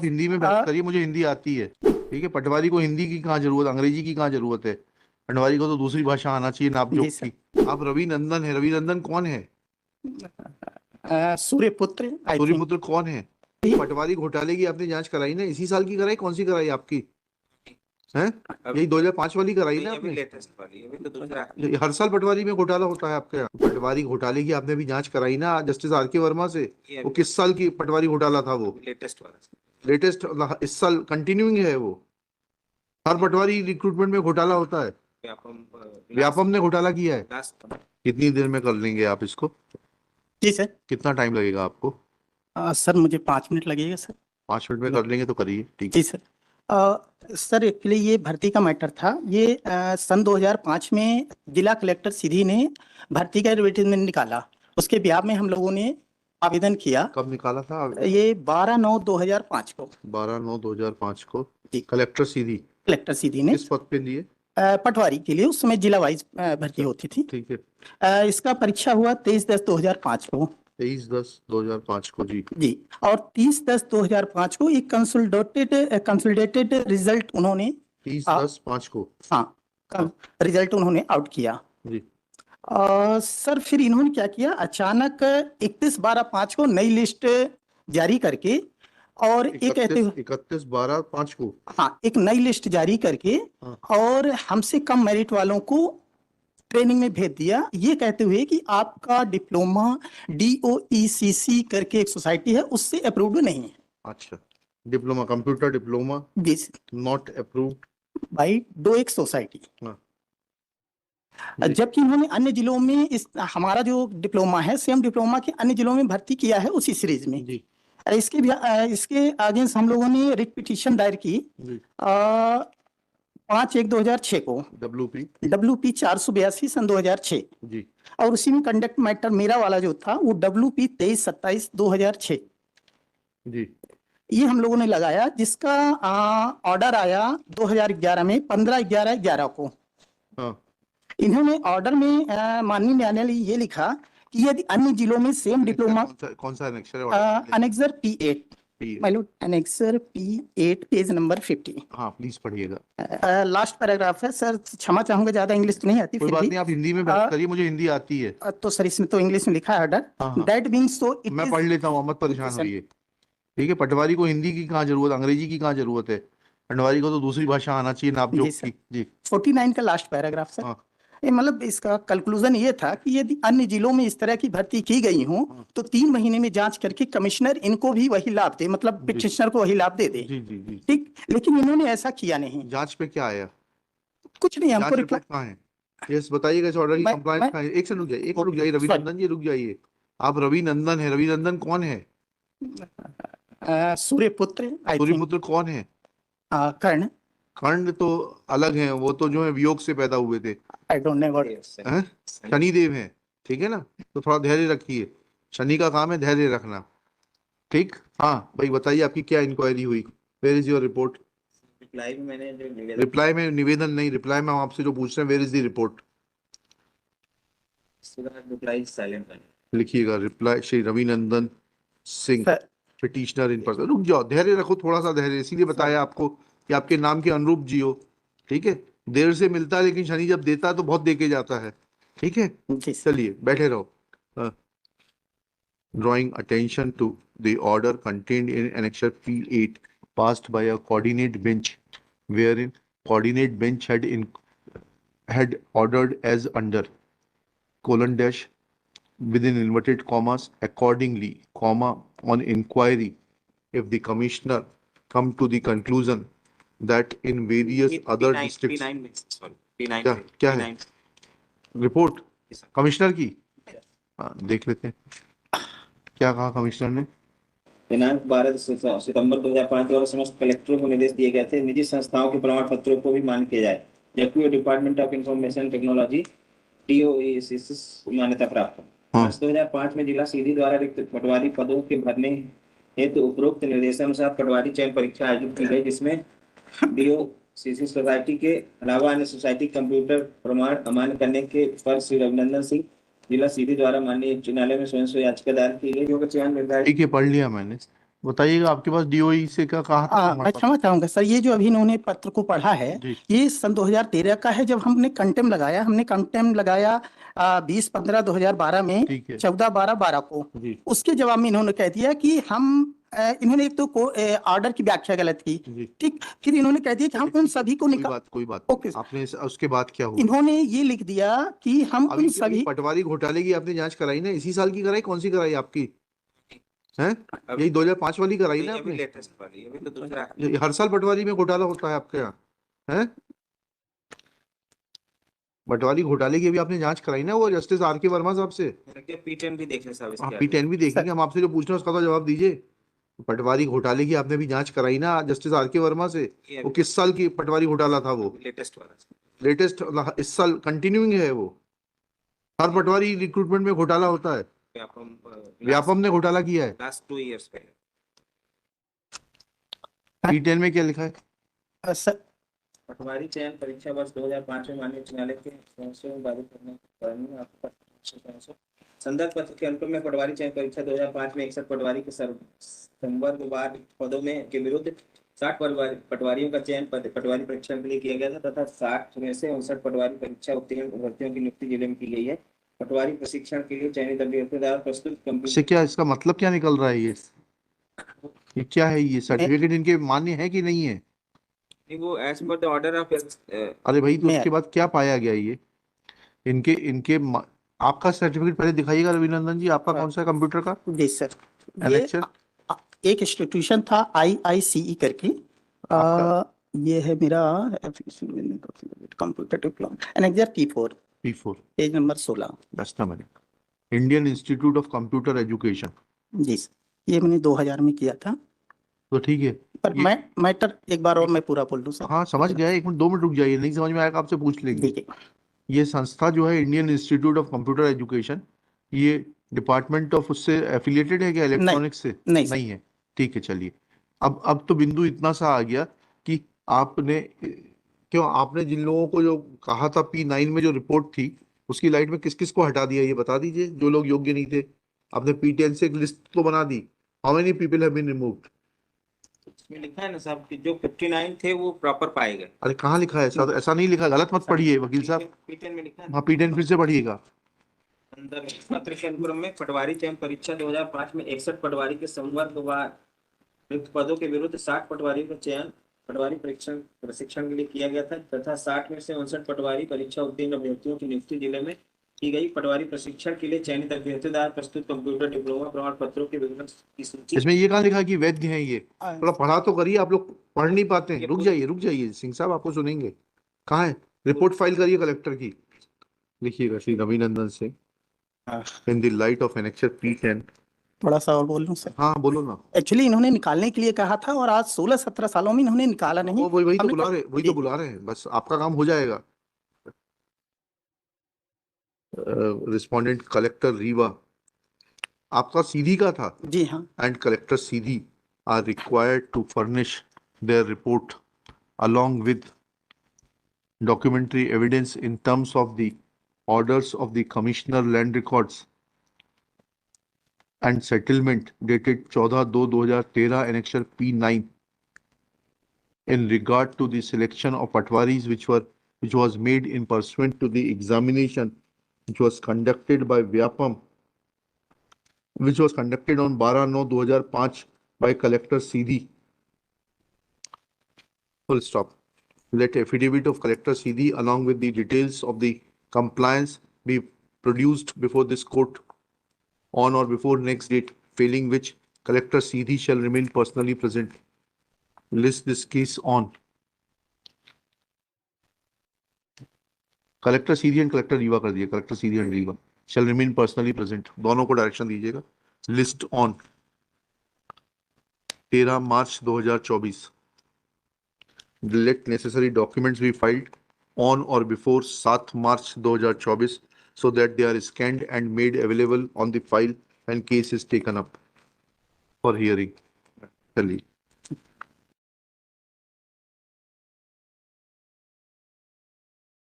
हिंदी में बात करिए, मुझे हिंदी आती है। ठीक है, पटवारी को हिंदी की कहाँ जरूरत, अंग्रेजी की कहाँ जरूरत है। पटवारी को तो दूसरी भाषा आना चाहिए नापजोक जी सर। की। आप रवि नंदन है, रवि नंदन कौन है? सूर्यपुत्र आई थिंक। सूर्यपुत्र कौन है? पटवारी घोटाले की आपने जांच कराई ना, इसी साल की कराई, कौन सी कराई आपकी है? यही 2005 वाली कराई ना आपने? लेटेस्ट वाली अभी तो दूसरा ये हर साल पटवारी में घोटाला होता है आपके यहाँ? पटवारी घोटाले की आपने भी जांच कराई ना जस्टिस आर के वर्मा से? वो किस साल की पटवारी घोटाला था वो? लेटेस्ट वाला। लेटेस्ट इस साल कंटिन्यूइंग है वो। हर पटवारी रिक्रूटमेंट में घोटाला होता है। व्यापम ने घोटाला किया है। कितनी देर में कर लेंगे आप इसको? जी सर। कितना टाइम लगेगा आपको? सर मुझे 5 मिनट लगेगा सर। 5 मिनट में कर लेंगे तो करिए, ठीक जी सर। सर एक्चुअली ये भर्ती का मैटर था। ये सन 2005 में जिला कलेक्टर सीधी ने भर्ती का एडवर्टीजमेंट निकाला। उसके ब्याह में हम लोगों ने आवेदन किया। कब निकाला था? ये 12/9/2005 को। 12/9/2005 को जी। कलेक्टर सीधी कलेक्टर सीधी ने किस पद पे दिए? पटवारी के लिए उस समय जिला वाइज भर्ती होती थी। ठीक है। इसका परीक्षा हुआ 23/10/2005 को। 23/10/2005 को जी। जी। और 30/10/2005 को एक कंसोलिडेटेड रिजल्ट उन्होंने 30/10/5 को। हाँ, रिजल्ट उन्होंने आउट किया जी। सर फिर इन्होंने क्या किया, अचानक 31/12/5 को नई लिस्ट जारी करके और ये कहते हुए 31/12/5 को हाँ एक नई लिस्ट जारी करके हाँ। और हमसे कम मेरिट वालों को ट्रेनिंग में भेज दिया, ये कहते हुए कि आपका डिप्लोमा DOECC करके एक सोसाइटी है उससे अप्रूव्ड नहीं है। अच्छा, डिप्लोमा, कंप्यूटर डिप्लोमा जी not approved by DOEX society. हाँ। जबकि उन्होंने अन्य जिलों में इस हमारा जो डिप्लोमा है सेम डिप्लोमा के अन्य जिलों में भर्ती किया है उसी सीरीज में जी। इसके अगेंस्ट हम लोगों ने रिट पिटीशन दायर की 5/1/2006 को WP 482 सन 2006 जी। और उसी में कंडक्ट मैटर मेरा वाला जो था वो WP 23/27/2006 जी। ये हम लोगों ने लगाया, जिसका ऑर्डर आया 2011 में 15/11/11 को। हाँ। इन्होंने ऑर्डर में माननीय न्यायालय ने ये लिखा कि यदि अन्य जिलों में सेम डिप्लोमा कौन सा अनेक्सर है? Annexure P8 annexure P8 page number 50। हाँ प्लीज पढ़िएगा। लास्ट पैराग्राफ है सर, क्षमा चाहूंगा ज्यादा इंग्लिश तो नहीं आती। कोई बात नहीं, आप हिंदी में बात करिए, मुझे हिंदी आती है। तो सर इसमें तो इंग्लिश में लिखा है ऑर्डर। दैट बीइंग सो मैं पढ़ लेता हूँ, मत परेशान होइए। ठीक है, पटवारी को हिंदी की कहाँ जरूरत, अंग्रेजी की कहाँ जरूरत है। पटवारी को तो दूसरी भाषा आना चाहिए नापजोक की। जी 49 का लास्ट पैराग्राफ सर। ये मतलब इसका कंक्लूजन ये था कि यदि अन्य जिलों में इस तरह की भर्ती की गई हो तो 3 महीने में जांच करके कमिश्नर इनको भी वही लाभ दे, मतलब पिटिशनर को वही लाभ दे दे। ठीक, लेकिन इन्होंने ऐसा किया नहीं। जांच पे क्या आया? कुछ नहीं, हमको रिप्लाई कहाँ है? यस बताइएगा, इस ऑर्डर की कंप्लायंस कहाँ है? एक से रुक जाइए, एक रुक जाइए, रवि नंदन जी रुक जाइए। आप रवि नंदन है, रवि नंदन कौन है? सूर्यपुत्र कौन है? कर्ण। कर्ण तो अलग हैं, वो तो जो है वियोग से पैदा हुए थे। I don't know what. Shanidev है, ठीक है ना, तो थोड़ा धैर्य रखिए, शनि का काम है धैर्य रखना। ठीक, हाँ भाई बताइए आपकी क्या इंक्वायरी हुई? Where is your report? Reply में निवेदन नहीं, रिप्लाई में हम आपसे जो पूछ रहे हैं, वेयर इज द रिपोर्ट? लिखिएगा, reply Shri Ravi Nandan Singh petitioner in person. रुक जाओ, धैर्य रखो, थोड़ा सा धैर्य, इसीलिए बताया आपको कि आपके नाम के अनुरूप जियो। ठीक है, देर से मिलता है लेकिन शनि जब देता है तो बहुत दे के जाता है। ठीक है, चलिए बैठे रहो। Drawing attention to the order contained in annexure P8 passed by a coordinate bench wherein coordinate bench had ordered as under :dash within inverted commas accordingly, on inquiry, if the commissioner come to the conclusion that in various other districts क्या है report commissioner की? देख लेते हैं क्या कहा commissioner ने। दिनांक 12 सितंबर 2005 द्वारा समस्त कलेक्टरों को निर्देश दिए गए थे निजी संस्थाओं के प्रमाण पत्रों को भी मान्य किया जाए, जबकि department of information technology DOECC मान्यता प्राप्त है। वर्ष 2005 में जिला सीधी द्वारा रिक्त पटवारी पदों के भरने हेतु उपरोक्त निर्देशानुसार पटवारी चयन परीक्षा आयोजित की गई, जिसमें DOCC सोसाइटी के अलावा अन्य सोसाइटी कंप्यूटर प्रमाण अमान्य करने के पर श्री रविनंदन सिंह जिला सीधी द्वारा माननीय उच्च न्यायालय में स्वयं याचिका दायर की गई, जो चयन निर्धारित। ठीक है, पढ़ लिया मैंने। बताइएगा आपके पास डीओई से क्या कहा था? मैं क्षमा चाहूंगा सर, ये जो अभी इन्होंने पत्र को पढ़ा है, जी। ये सन 2013 का है, जब हमने कंटेम लगाया 20/15/2012 में, ठीक है 14/12/12 को। जी उसके जवाब में इन्होंने कह दिया कि इन्होंने एक तो ऑर्डर की व्याख्या गलत की। जी। ठीक, फिर इन्होंने कह दिया कि हम उन सभी को निकाल, कोई बात ओके, आपने उसके बाद क्या हुआ? इन्होंने ये लिख दिया कि हम अभी उन अभी सभी, पटवारी घोटाले की आपने जांच कराई ना, इसी साल की कराई? कौन सी कराई आपकी है? यही 2005 वाली कराई ना आपने? लेटेस्ट वाली, अभी तो दूसरा ये हर साल पटवारी में घोटाला होता है आपके यहाँ है? पटवारी घोटाले की अभी आपने जांच कराई ना, वो जस्टिस आर के वर्मा साहब से? P10 भी देख ले साहब हाँ इसके P10 भी देखेंगे हम, आपसे जो पूछ रहे हैं उसका तो जवाब दीजिए। पटवारी घोटाले की आपने भी जांच कराई ना जस्टिस आर के वर्मा से? वो किस साल की पटवारी घोटाला था वो? लेटेस्ट वाला लेटेस्ट इस साल कंटिन्यूइंग है वो? हर पटवारी रिक्रूटमेंट में घोटाला होता है। व्यापम ने घोटाला किया है। लास्ट 2 इयर्स पहले P10 में क्या लिखा है? सर पटवारी चयन परीक्षा वर्ष 2005 में माननीय उच्च न्यायालय के संशोधन पारित करने के कारण में आपको संदर्भ पत्र के अनुक्रम में पटवारी चयन परीक्षा 2005 में 61 पटवारी के संवर्गवार पदों में के विरुद्ध 60 पटवारियों का चयन पटवारी परीक्षा के लिए किया गया था, तथा 60 में से 59 पटवारी परीक्षा उत्तीर्ण अभ्यर्थियों की नियुक्ति जिले में की गई है। पटवारी प्रशिक्षण के लिए चयनित अभ्यर्थियों द्वारा प्रस्तुत इससे क्या, इसका मतलब क्या निकल रहा है? ये क्या है? ये सर्टिफिकेट इनके मान्य है कि नहीं है? वो as per the order of अरे भाई, तो उसके बाद क्या पाया गया? ये इनके इनके आपका सर्टिफिकेट पहले दिखाइएगा रविनंदन जी, आपका कौन सा है कंप्यूटर का? जी सर, ये एनेक्चर एक इंस्टीट्यूशन था IICE करके, ये है मेरा computer diploma, annexure P4 page number 16। Just a minute, Indian Institute of Computer Education. जी सर, ये मैंने 2000 में किया था। तो ठीक है, पर मैं मैटर एक बार और मैं पूरा बोल दूं सर? हाँ समझ गया, 1 मिनट 2 मिनट रुक जाइए, नहीं समझ में आएगा आपसे पूछ लेंगे। ठीक है। ये संस्था जो है Indian Institute of Computer education, ये डिपार्टमेंट ऑफ उससे एफिलिएटेड है क्या, इलेक्ट्रॉनिक्स से? नहीं है। ठीक है चलिए, अब तो बिंदु इतना सा आ गया कि आपने क्यों, आपने जिन लोगों को जो कहा था P9 में जो रिपोर्ट थी, उसकी लाइट में किस किस को हटा दिया ये बता दीजिए, जो लोग योग्य नहीं थे। आपने P10 से एक लिस्ट तो बना दी, how many people have been removed? इसमें लिखा है ना साहब कि जो 59 थे वो प्रॉपर पाए गए। अरे कहाँ लिखा है? ऐसा नहीं लिखा, गलत मत पढ़िए वकील साहब। P10 में लिखा है। हाँ P10 फिर से पढ़िएगा। अंदर पत्र के अनुक्रम में पटवारी चयन परीक्षा 2005 में 61 पटवारी के संवर्गवार रिक्त पदों के विरुद्ध 60 पटवारियों का चयन पटवारी प्रशिक्षण के लिए किया गया था, तथा 60 में से 59 पटवारी परीक्षा उत्तीर्ण अभ्यर्थियों की नियुक्ति जिले में की गई। पटवारी प्रशिक्षण के लिए चयनित अभ्यर्थियों द्वारा प्रस्तुत कंप्यूटर डिप्लोमा प्रमाण पत्रों के विवरण की सूची। इसमें ये कहाँ लिखा कि वैध है? ये थोड़ा पढ़ा तो करिए, आप लोग पढ़ नहीं पाते हैं। रुक जाइए सिंह साहब, आपको सुनेंगे। कहाँ है? रिपोर्ट फाइल करिए कलेक्टर की, लिखिएगा Shri Ravinandan Singh in the light of annexure P10। थोड़ा सा और बोल लूं सर? हाँ बोलो ना। एक्चुअली इन्होंने निकालने के लिए कहा था, और आज 16-17 सालों में इन्होंने निकाला नहीं। वही तो हमने बुला रहे हैं, बस आपका काम हो जाएगा। रिस्पोंडेंट कलेक्टर रीवा, आपका सीधी का था? जी हाँ। And collector Sidhi are required to furnish their report along with documentary evidence in terms of the orders of the Commissioner Land Records and settlement dated 14/2/2013 annexure P9 in regard to the selection of patwaris which was made in pursuant to the examination which was conducted by Vyapam, which was conducted on 12/9/2005 by Collector Sidhi. Full stop. Let affidavit of Collector Sidhi along with the details of the compliance be produced before this court on or before next date, failing which Collector Sidhi shall remain personally present. List this case on. Collector Sidhi and collector Rewa कर दिए, collector Sidhi and Rewa shall remain personally present, दोनों को direction दीजिएगा। List on 13 March 2024। Let necessary documents be filed on or before 7 March 2024 so that they are scanned and made available on the file when case is taken up for hearing. चलिए।